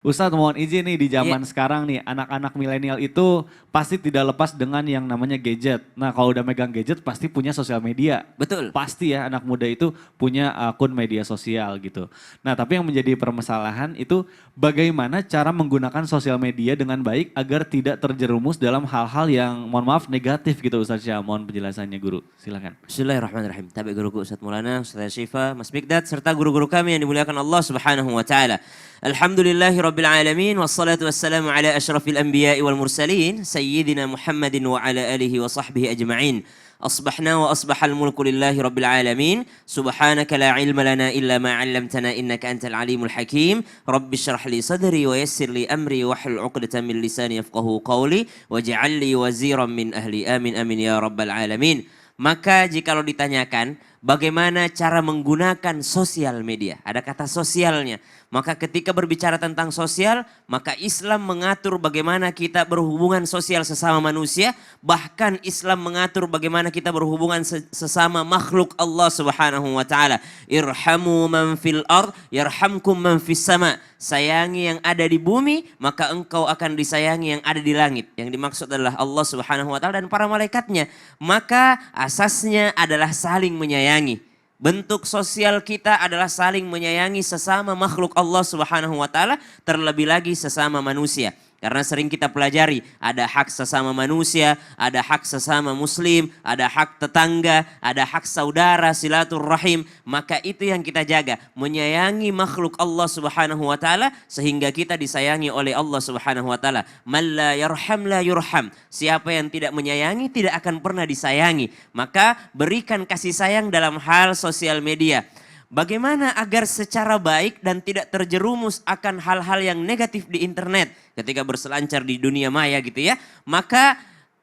Ustadz mohon izin nih di Iya, zaman sekarang nih anak-anak milenial itu pasti tidak lepas dengan yang namanya gadget. Nah kalau udah megang gadget pasti punya sosial media. betul. Pasti ya anak muda itu punya akun media sosial gitu. Nah tapi yang menjadi permasalahan itu bagaimana cara menggunakan sosial media dengan baik agar tidak terjerumus dalam hal-hal yang mohon maaf negatif gitu Ustadz Syah. Mohon penjelasannya guru, silakan. Bismillahirrahmanirrahim. Tabi guruku Ustaz Maulana, Ustaz Syifa, Mas Mikdad, serta guru-guru kami yang dimuliakan Allah Subhanahu wa taala. Alhamdulillahi rabbil alamin wassalatu wassalamu ala asyrafil anbiya'i wal mursalin sayyidina Muhammadin wa ala alihi wa sahbihi ajma'in. أصبحنا وأصبح الملك لله رب العالمين سبحانك لا علم لنا إلا ما علمتنا إنك أنت العليم الحكيم رب اشرح لي صدري ويسر لي أمري واحلل عقدة من لساني يفقهوا قولي واجعل لي وزيرا من أهلي آمين آمين يا رب العالمين. Maka jikalau ditanyakan bagaimana cara menggunakan sosial media, ada kata sosialnya. Maka ketika berbicara tentang sosial, maka Islam mengatur bagaimana kita berhubungan sosial sesama manusia. Bahkan Islam mengatur bagaimana kita berhubungan sesama makhluk Allah Subhanahu wa taala. Irhamu man fil ard, yarhamkum man fis sama. Sayangi yang ada di bumi, maka engkau akan disayangi yang ada di langit. Yang dimaksud adalah Allah Subhanahu wa taala dan para malaikatnya. Maka asasnya adalah saling menyayangi. Bentuk sosial kita adalah saling menyayangi sesama makhluk Allah Subhanahu wa taala, terlebih lagi sesama manusia. Karena sering kita pelajari, ada hak sesama manusia, ada hak sesama muslim, ada hak tetangga, ada hak saudara, silaturrahim. Maka itu yang kita jaga, menyayangi makhluk Allah Subhanahu wa taala sehingga kita disayangi oleh Allah Subhanahu wa taala. Man la yarham la yurham. Siapa yang tidak menyayangi tidak akan pernah disayangi. Maka berikan kasih sayang dalam hal sosial media. Bagaimana agar secara baik dan tidak terjerumus akan hal-hal yang negatif di internet ketika berselancar di dunia maya gitu ya. Maka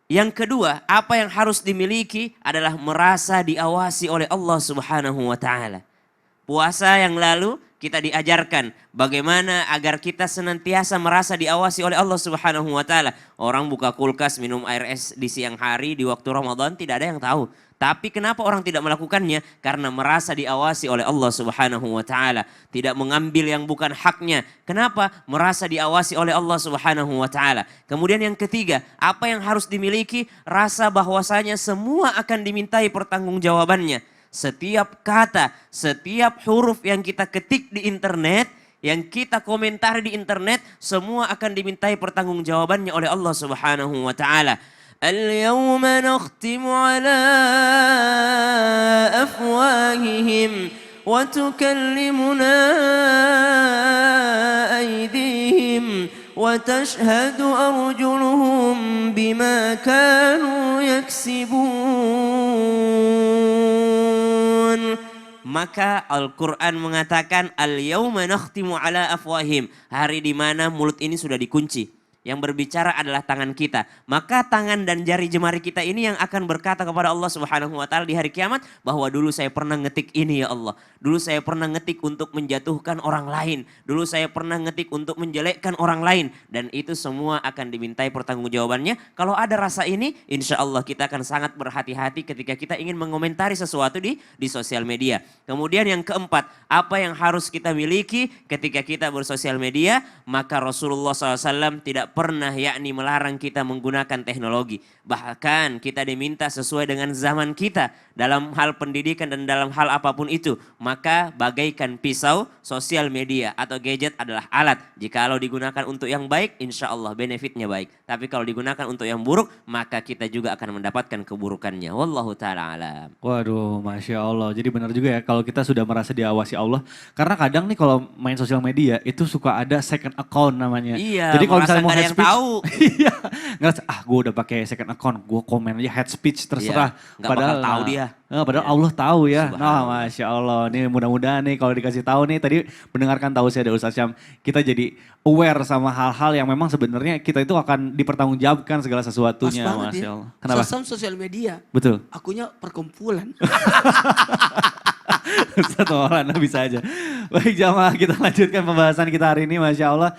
yang kedua, apa yang harus dimiliki adalah merasa diawasi oleh Allah Subhanahu wa taala. Puasa yang lalu kita diajarkan bagaimana agar kita senantiasa merasa diawasi oleh Allah Subhanahu wa taala. Orang buka kulkas minum air es di siang hari di waktu Ramadan tidak ada yang tahu. Tapi kenapa orang tidak melakukannya? Karena merasa diawasi oleh Allah Subhanahu wa taala, tidak mengambil yang bukan haknya. Kenapa? Merasa diawasi oleh Allah Subhanahu wa taala. Kemudian yang ketiga, apa yang harus dimiliki? Rasa bahwasanya semua akan dimintai pertanggungjawabannya. Setiap kata, setiap huruf yang kita ketik di internet, yang kita komentari di internet, semua akan dimintai pertanggungjawabannya oleh Allah Subhanahu wa taala. اليوم نختم على أفواههم وتكلمنا أيديهم وتشهد أرجلهم بما كانوا يكسبون. Maka Al-Quran mengatakan al-yawma nakhtimu ala afwahim. Hari di mana mulut ini sudah dikunci. Yang berbicara adalah tangan kita. Maka tangan dan jari jemari kita ini yang akan berkata kepada Allah Subhanahu wa taala di hari kiamat bahwa dulu saya pernah ngetik ini ya Allah. Dulu saya pernah ngetik untuk menjatuhkan orang lain. Dulu saya pernah ngetik untuk menjelekkan orang lain. Dan itu semua akan dimintai pertanggungjawabannya. Kalau ada rasa ini, insya Allah kita akan sangat berhati-hati ketika kita ingin mengomentari sesuatu di sosial media. Kemudian yang keempat, apa yang harus kita miliki ketika kita bersosial media? Maka Rasulullah SAW tidak pernah yakni melarang kita menggunakan teknologi. Bahkan kita diminta sesuai dengan zaman kita dalam hal pendidikan dan dalam hal apapun itu. Maka bagaikan pisau, sosial media atau gadget adalah alat. Jikalau digunakan untuk yang baik, insya Allah benefitnya baik. Tapi kalau digunakan untuk yang buruk, maka kita juga akan mendapatkan keburukannya. Wallahu ta'ala alam. Waduh, Masya Allah. Jadi benar juga ya kalau kita sudah merasa diawasi Allah. Karena kadang nih kalau main sosial media itu suka ada second account namanya. Iya, Jadi kalau misalnya mau nggak ada head yang speech, tahu. iya, ngerasa gue udah pakai second account, gue komen aja head speech terserah. Iya, nggak bakal tahu dia. Padahal Ya. Allah tahu ya. Nah, Subhanallah. Masya Allah. Nih mudah-mudahan nih kalau dikasih tahu nih tadi mendengarkan tahu saya dari Ustaz Syam, kita jadi aware sama hal-hal yang memang sebenarnya kita itu akan dipertanggungjawabkan segala Pas sesuatunya. banget Masya ya. Allah. Kenapa? Sosam sosial media. Betul. Akunya perkumpulan. Ustaz Maulana bisa aja. Baik jamaah kita lanjutkan pembahasan kita hari ini Masya Allah.